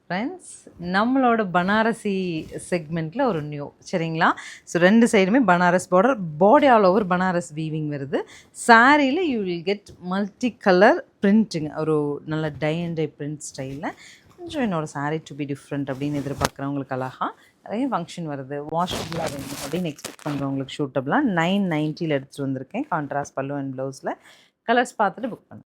Friends, நம்மளோட பனாரசி செக்மெண்ட்டில் ஒரு நியூ சரிங்களா. ஸோ 2 சைடுமே Banaras border, body all over Banaras weaving வருது. சாரியில் you will get multi colour பிரிண்ட்டுங்க, ஒரு நல்ல டை அண்ட் டை பிரிண்ட் ஸ்டைலில். கொஞ்சம் என்னோடய சாரீ டு பி டிஃப்ரெண்ட் அப்படின்னு எதிர்பார்க்குறவங்களுக்கு அழகாக நிறைய ஃபங்க்ஷன் வருது, வாஷபிளாக வேணும் அப்படின்னு எக்ஸ்பெக்ட் பண்ணுறவங்களுக்கு ஷூட்டபிளாக 990 எடுத்துகிட்டு வந்திருக்கேன். கான்ட்ராஸ்ட் பல்லு அண்ட் ப்ளவுஸில். கலர்ஸ் பார்த்துட்டு புக் பண்ணுங்கள்.